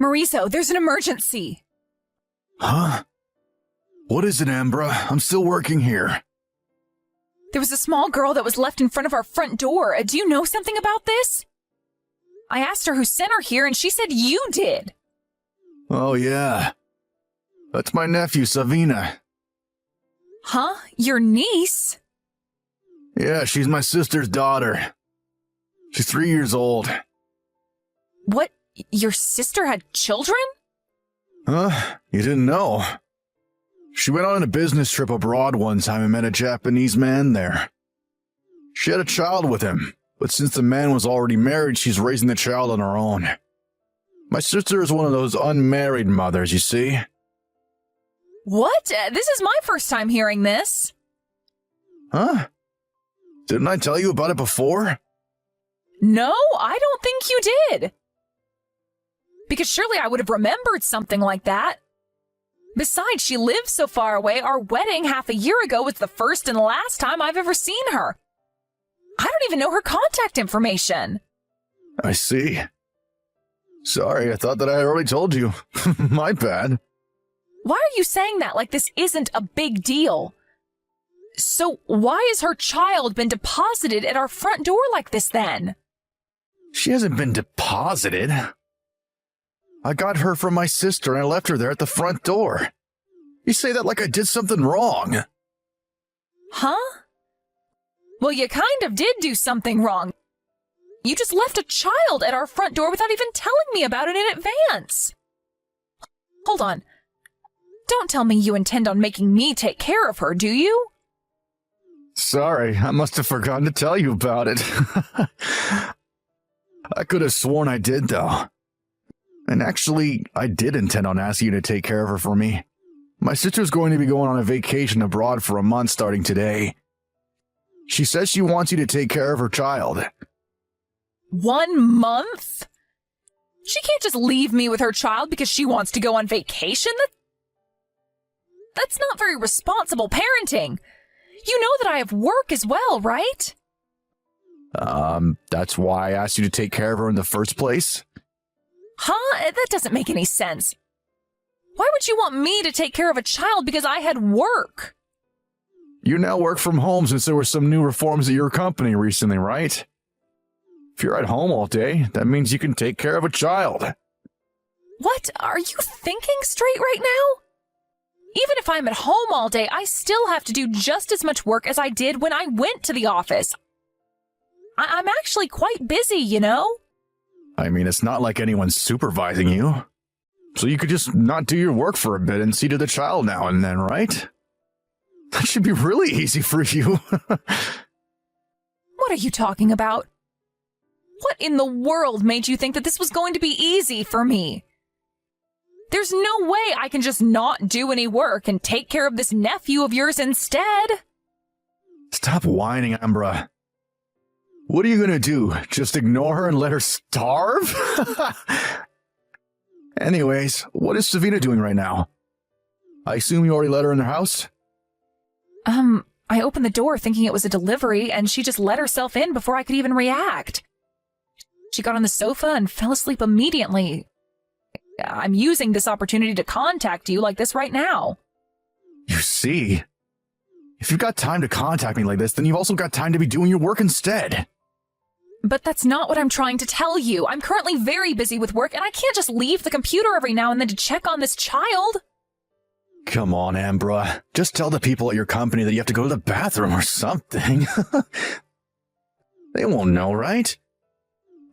Maurizo, there's an emergency. Huh? What is it, Ambra? I'm still working here. There was a small girl that was left in front of our front door. Do you know something about this? I asked her who sent her here, and she said you did. Oh, yeah. That's my nephew, Savina. Huh? Your niece? Yeah, she's my sister's daughter. She's 3 years old. What? Your sister had children? Huh? You didn't know? She went on a business trip abroad one time and met a Japanese man there. She had a child with him, but since the man was already married, she's raising the child on her own. My sister is one of those unmarried mothers, you see? What? This is my first time hearing this. Huh? Didn't I tell you about it before? No, I don't think you did. Because surely I would have remembered something like that. Besides, she lives so far away, our wedding half a year ago was the first and last time I've ever seen her. I don't even know her contact information. I see. Sorry, I thought that I had already told you. My bad. Why are you saying that like this isn't a big deal? So why has her child been deposited at our front door like this then? She hasn't been deposited. I got her from my sister and I left her there at the front door. You say that like I did something wrong. Huh? Well, you kind of did do something wrong. You just left a child at our front door without even telling me about it in advance. Hold on. Don't tell me you intend on making me take care of her, do you? Sorry, I must have forgotten to tell you about it. I could have sworn I did, though. And actually, I did intend on asking you to take care of her for me. My sister's going to be going on a vacation abroad for a month starting today. She says she wants you to take care of her child. 1 month? She can't just leave me with her child because she wants to go on vacation? That's not very responsible parenting. You know that I have work as well, right? That's why I asked you to take care of her in the first place? Huh? That doesn't make any sense. Why would you want me to take care of a child because I had work? You now work from home since there were some new reforms at your company recently, right? If you're at home all day, that means you can take care of a child. What? Are you thinking straight right now? Even if I'm at home all day, I still have to do just as much work as I did when I went to the office. I'm actually quite busy, you know? I mean, it's not like anyone's supervising you. So you could just not do your work for a bit and see to the child now and then, right? That should be really easy for you. What are you talking about? What in the world made you think that this was going to be easy for me? There's no way I can just not do any work and take care of this nephew of yours instead. Stop whining, Ambra. What are you gonna do? Just ignore her and let her starve? Anyways, what is Savina doing right now? I assume you already let her in the house? I opened the door thinking it was a delivery, and she just let herself in before I could even react. She got on the sofa and fell asleep immediately. I'm using this opportunity to contact you like this right now. You see? If you've got time to contact me like this, then you've also got time to be doing your work instead. But that's not what I'm trying to tell you. I'm currently very busy with work, and I can't just leave the computer every now and then to check on this child. Come on, Ambra. Just tell the people at your company that you have to go to the bathroom or something. They won't know, right?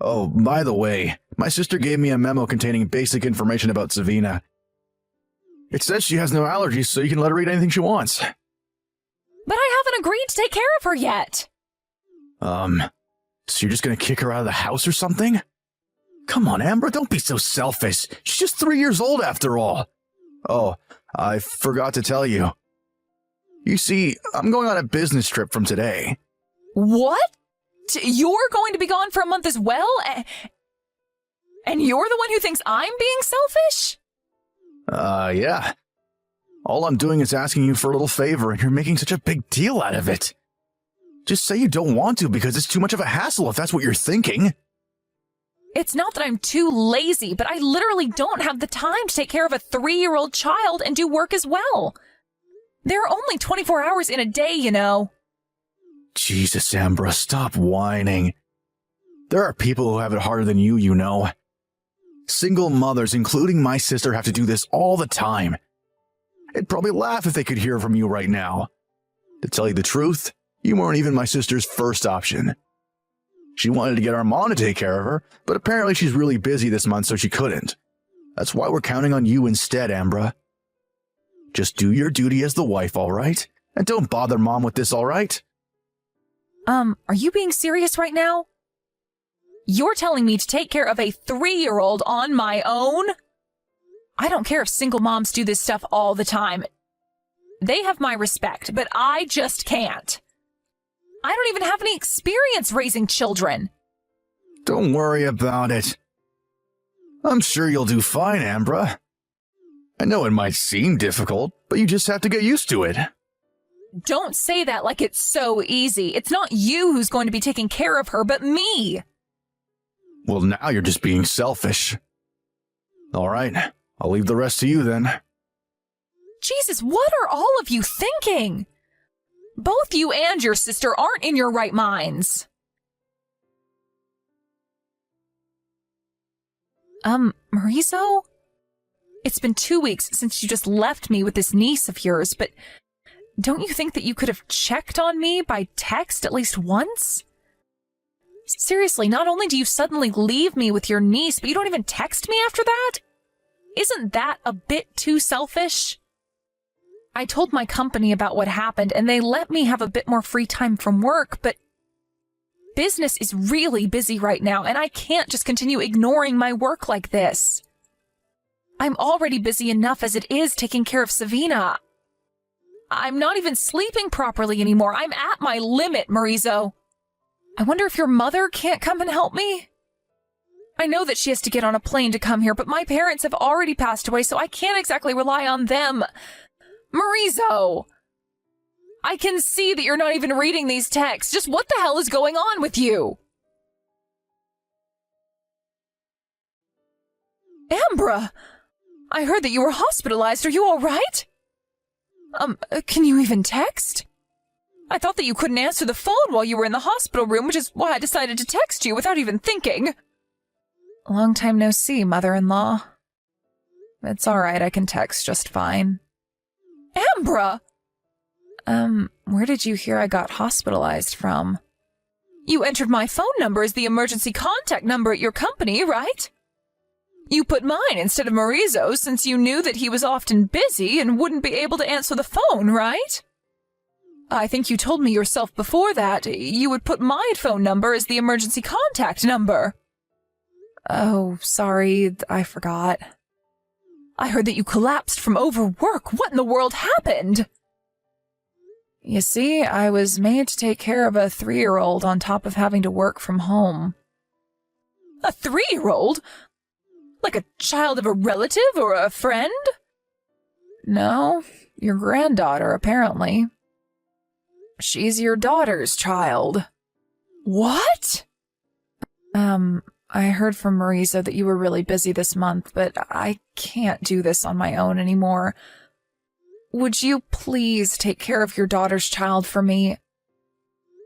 Oh, by the way, my sister gave me a memo containing basic information about Savina. It says she has no allergies, so you can let her eat anything she wants. But I haven't agreed to take care of her yet. So you're just gonna kick her out of the house or something? Come on, Ambra, don't be so selfish. She's just 3 years old after all. Oh, I forgot to tell you. You see, I'm going on a business trip from today. What? You're going to be gone for a month as well? And you're the one who thinks I'm being selfish? Yeah. All I'm doing is asking you for a little favor, and you're making such a big deal out of it. Just say you don't want to because it's too much of a hassle if that's what you're thinking. It's not that I'm too lazy, but I literally don't have the time to take care of a 3-year-old child and do work as well. There are only 24 hours in a day, you know. Jesus, Ambra, stop whining. There are people who have it harder than you know. Single mothers, including my sister, have to do this all the time. They'd probably laugh if they could hear from you right now. To tell you the truth, you weren't even my sister's first option. She wanted to get our mom to take care of her, but apparently she's really busy this month, so she couldn't. That's why we're counting on you instead, Ambra. Just do your duty as the wife, all right? And don't bother Mom with this, all right? Are you being serious right now? You're telling me to take care of a 3-year-old on my own? I don't care if single moms do this stuff all the time. They have my respect, but I just can't. I don't even have any experience raising children. Don't worry about it. I'm sure you'll do fine, Ambra. I know it might seem difficult, but you just have to get used to it. Don't say that like it's so easy. It's not you who's going to be taking care of her, but me. Well, now you're just being selfish. All right, I'll leave the rest to you then. Jesus, what are all of you thinking? Both you and your sister aren't in your right minds. Maurizo? It's been 2 weeks since you just left me with this niece of yours, but don't you think that you could have checked on me by text at least once? Seriously, not only do you suddenly leave me with your niece, but you don't even text me after that? Isn't that a bit too selfish? I told my company about what happened, and they let me have a bit more free time from work, but business is really busy right now, and I can't just continue ignoring my work like this. I'm already busy enough as it is taking care of Savina. I'm not even sleeping properly anymore. I'm at my limit, Maurizo. I wonder if your mother can't come and help me? I know that she has to get on a plane to come here, but my parents have already passed away, so I can't exactly rely on them. Maurizo! I can see that you're not even reading these texts. Just what the hell is going on with you? Ambra! I heard that you were hospitalized. Are you all right? Can you even text? I thought that you couldn't answer the phone while you were in the hospital room, which is why I decided to text you without even thinking. Long time no see, mother-in-law. It's all right, I can text just fine. Ambra! Where did you hear I got hospitalized from? You entered my phone number as the emergency contact number at your company, right? You put mine instead of Maurizo's since you knew that he was often busy and wouldn't be able to answer the phone, right? I think you told me yourself before that you would put my phone number as the emergency contact number. Oh, sorry, I forgot. I heard that you collapsed from overwork. What in the world happened? You see, I was made to take care of a 3-year-old on top of having to work from home. A 3-year-old? Like a child of a relative or a friend? No, your granddaughter, apparently. She's your daughter's child. What? I heard from Maurizo that you were really busy this month, but I can't do this on my own anymore. Would you please take care of your daughter's child for me?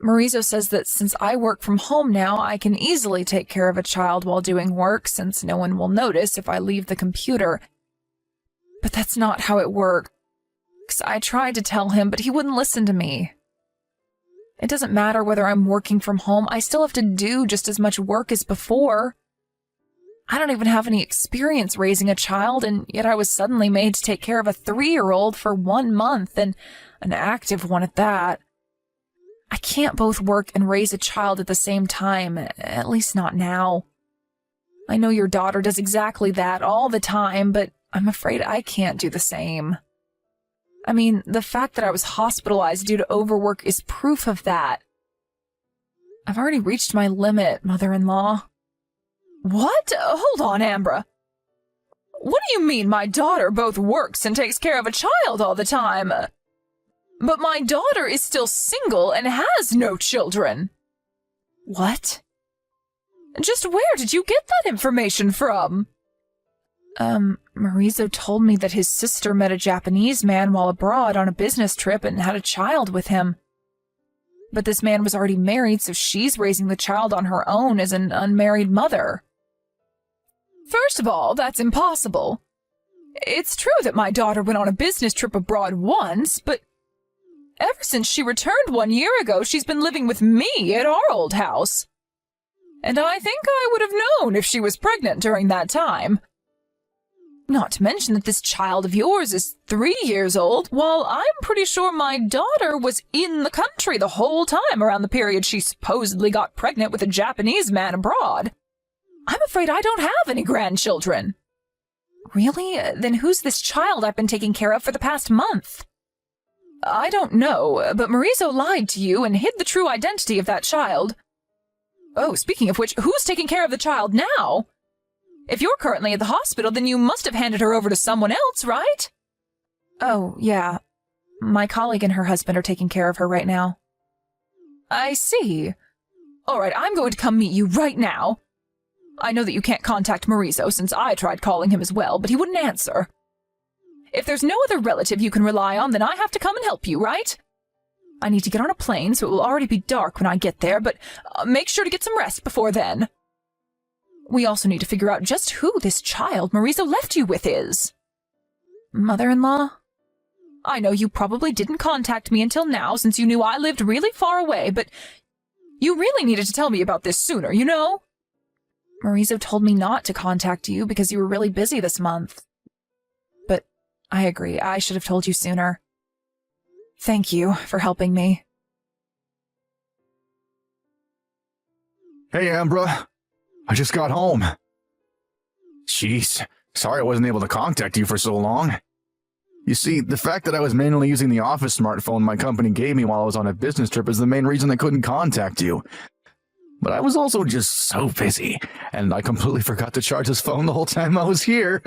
Maurizo says that since I work from home now, I can easily take care of a child while doing work since no one will notice if I leave the computer. But that's not how it works. I tried to tell him, but he wouldn't listen to me. It doesn't matter whether I'm working from home, I still have to do just as much work as before. I don't even have any experience raising a child, and yet I was suddenly made to take care of a 3-year-old for 1 month, and an active one at that. I can't both work and raise a child at the same time, at least not now. I know your daughter does exactly that all the time, but I'm afraid I can't do the same. I mean, the fact that I was hospitalized due to overwork is proof of that. I've already reached my limit, mother-in-law. What? Hold on, Ambra. What do you mean my daughter both works and takes care of a child all the time? But my daughter is still single and has no children. What? Just where did you get that information from? Marizo told me that his sister met a Japanese man while abroad on a business trip and had a child with him. But this man was already married, so she's raising the child on her own as an unmarried mother. First of all, that's impossible. It's true that my daughter went on a business trip abroad once, but ever since she returned 1 year ago, she's been living with me at our old house. And I think I would have known if she was pregnant during that time. Not to mention that this child of yours is 3 years old, while I'm pretty sure my daughter was in the country the whole time around the period she supposedly got pregnant with a Japanese man abroad. I'm afraid I don't have any grandchildren. Really? Then who's this child I've been taking care of for the past month? I don't know, but Marizo lied to you and hid the true identity of that child. Oh, speaking of which, who's taking care of the child now? If you're currently at the hospital, then you must have handed her over to someone else, right? Oh, yeah. My colleague and her husband are taking care of her right now. I see. All right, I'm going to come meet you right now. I know that you can't contact Marizo since I tried calling him as well, but he wouldn't answer. If there's no other relative you can rely on, then I have to come and help you, right? I need to get on a plane, so it will already be dark when I get there, but make sure to get some rest before then. We also need to figure out just who this child Marizo left you with is. Mother-in-law? I know you probably didn't contact me until now since you knew I lived really far away, but you really needed to tell me about this sooner, you know? Marizo told me not to contact you because you were really busy this month. But I agree, I should have told you sooner. Thank you for helping me. Hey, Ambra. I just got home. Jeez, sorry I wasn't able to contact you for so long. You see, the fact that I was manually using the office smartphone my company gave me while I was on a business trip is the main reason I couldn't contact you. But I was also just so busy, and I completely forgot to charge this phone the whole time I was here.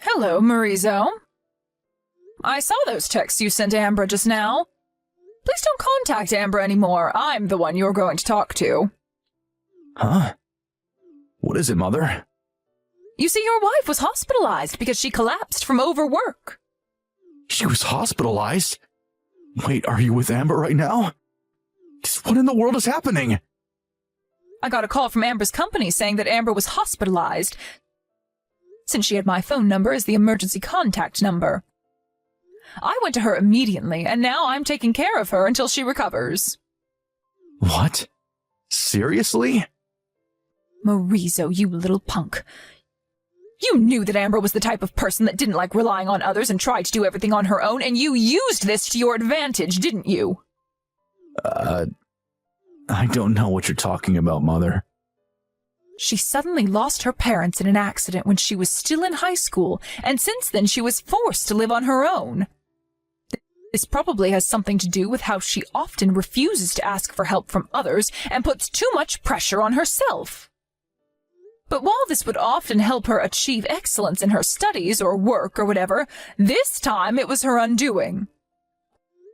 Hello, Marizo. I saw those texts you sent to Ambra just now. Please don't contact Ambra anymore. I'm the one you're going to talk to. Huh? What is it, Mother? You see, your wife was hospitalized because she collapsed from overwork. She was hospitalized? Wait, are you with Ambra right now? What in the world is happening? I got a call from Ambra's company saying that Ambra was hospitalized, since she had my phone number as the emergency contact number. I went to her immediately, and now I'm taking care of her until she recovers. What? Seriously? Marizo, you little punk. You knew that Ambra was the type of person that didn't like relying on others and tried to do everything on her own, and you used this to your advantage, didn't you? I don't know what you're talking about, Mother. She suddenly lost her parents in an accident when she was still in high school, and since then she was forced to live on her own. This probably has something to do with how she often refuses to ask for help from others and puts too much pressure on herself. But while this would often help her achieve excellence in her studies or work or whatever, this time it was her undoing.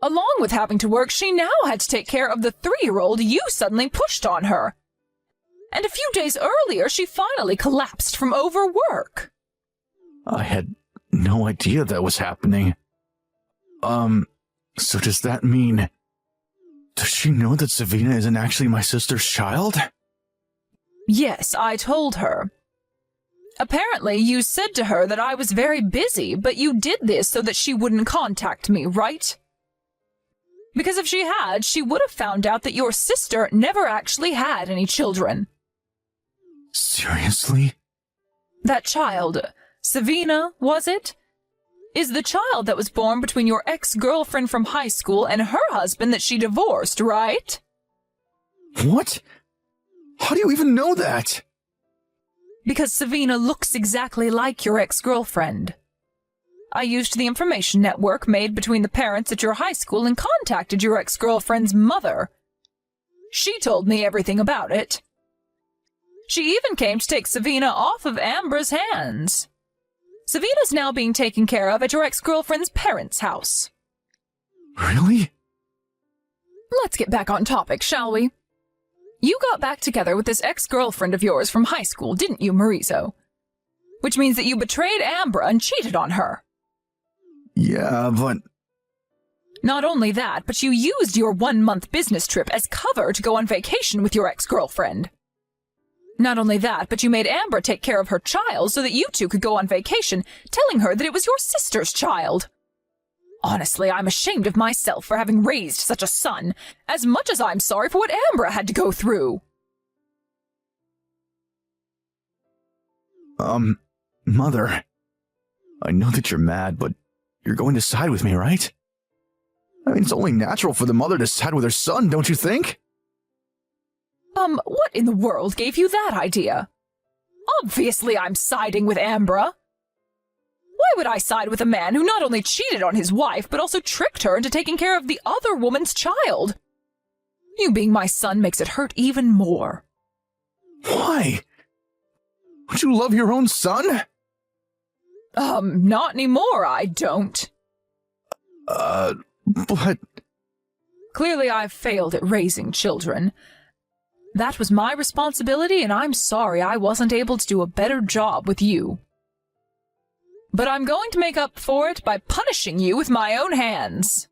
Along with having to work, she now had to take care of the 3-year-old you suddenly pushed on her. And a few days earlier, she finally collapsed from overwork. I had no idea that was happening. So does that mean... Does she know that Savina isn't actually my sister's child? Yes, I told her. Apparently, you said to her that I was very busy, but you did this so that she wouldn't contact me, right? Because if she had, she would have found out that your sister never actually had any children. Seriously? That child, Savina, was it? Is the child that was born between your ex-girlfriend from high school and her husband that she divorced, right? What? How do you even know that? Because Savina looks exactly like your ex-girlfriend. I used the information network made between the parents at your high school and contacted your ex-girlfriend's mother. She told me everything about it. She even came to take Savina off of Ambra's hands. Savina's now being taken care of at your ex-girlfriend's parents' house. Really? Let's get back on topic, shall we? You got back together with this ex-girlfriend of yours from high school, didn't you, Marizo? Which means that you betrayed Ambra and cheated on her. Yeah, but... Not only that, but you used your 1-month business trip as cover to go on vacation with your ex-girlfriend. Not only that, but you made Ambra take care of her child so that you two could go on vacation, telling her that it was your sister's child. Honestly, I'm ashamed of myself for having raised such a son, as much as I'm sorry for what Ambra had to go through. Mother, I know that you're mad, but you're going to side with me, right? I mean, it's only natural for the mother to side with her son, don't you think? What in the world gave you that idea? Obviously I'm siding with Ambra. Why would I side with a man who not only cheated on his wife, but also tricked her into taking care of the other woman's child? You being my son makes it hurt even more. Why? Would you love your own son? Not anymore, I don't. But... Clearly I've failed at raising children. That was my responsibility, and I'm sorry I wasn't able to do a better job with you. But I'm going to make up for it by punishing you with my own hands.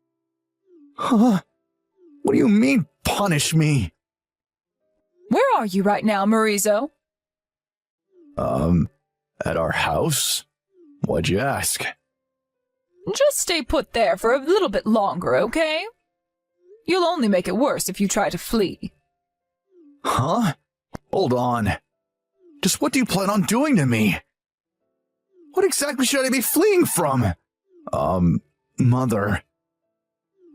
Huh? What do you mean, punish me? Where are you right now, Marizo? At our house? Why'd you ask? Just stay put there for a little bit longer, okay? You'll only make it worse if you try to flee. Huh? Hold on. Just what do you plan on doing to me? What exactly should I be fleeing from? Mother.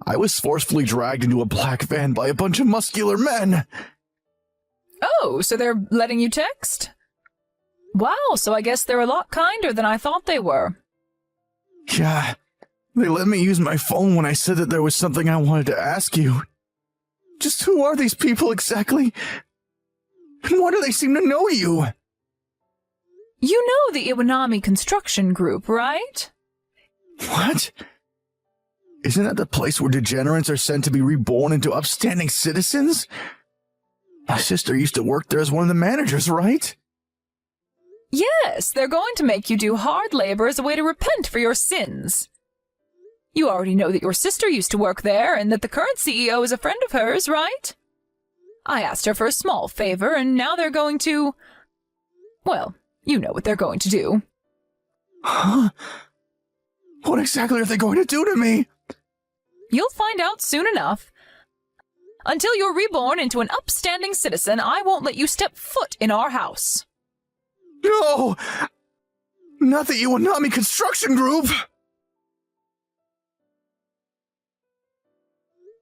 I was forcefully dragged into a black van by a bunch of muscular men. Oh, so they're letting you text? Wow, so I guess they're a lot kinder than I thought they were. Yeah, they let me use my phone when I said that there was something I wanted to ask you. Just who are these people exactly? And why do they seem to know you? You know the Iwanami Construction Group, right? What? Isn't that the place where degenerates are sent to be reborn into upstanding citizens? My sister used to work there as one of the managers, right? Yes, they're going to make you do hard labor as a way to repent for your sins. You already know that your sister used to work there and that the current CEO is a friend of hers, right? I asked her for a small favor, and now they're going to... Well, you know what they're going to do. Huh? What exactly are they going to do to me? You'll find out soon enough. Until you're reborn into an upstanding citizen, I won't let you step foot in our house. No! Not the Iwanami Construction Group!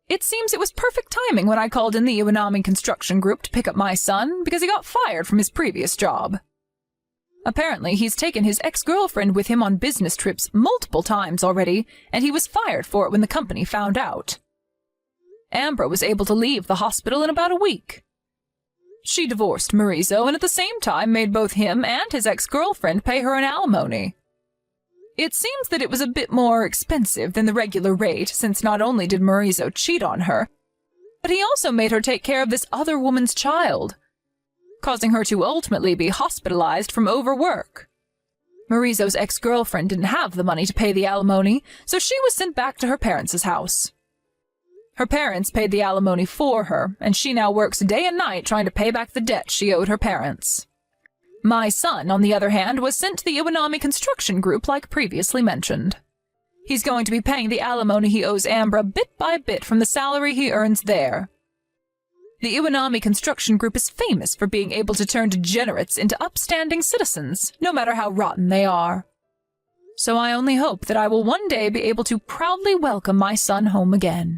It seems it was perfect timing when I called in the Iwanami Construction Group to pick up my son, because he got fired from his previous job. Apparently, he's taken his ex-girlfriend with him on business trips multiple times already, and he was fired for it when the company found out. Ambra was able to leave the hospital in about a week. She divorced Marizo and at the same time made both him and his ex-girlfriend pay her an alimony. It seems that it was a bit more expensive than the regular rate, since not only did Marizo cheat on her, but he also made her take care of this other woman's child, causing her to ultimately be hospitalized from overwork. Marizo's ex-girlfriend didn't have the money to pay the alimony, so she was sent back to her parents' house. Her parents paid the alimony for her, and she now works day and night trying to pay back the debt she owed her parents. My son, on the other hand, was sent to the Iwanami Construction Group like previously mentioned. He's going to be paying the alimony he owes Ambra bit by bit from the salary he earns there. The Iwanami Construction Group is famous for being able to turn degenerates into upstanding citizens, no matter how rotten they are. So I only hope that I will one day be able to proudly welcome my son home again.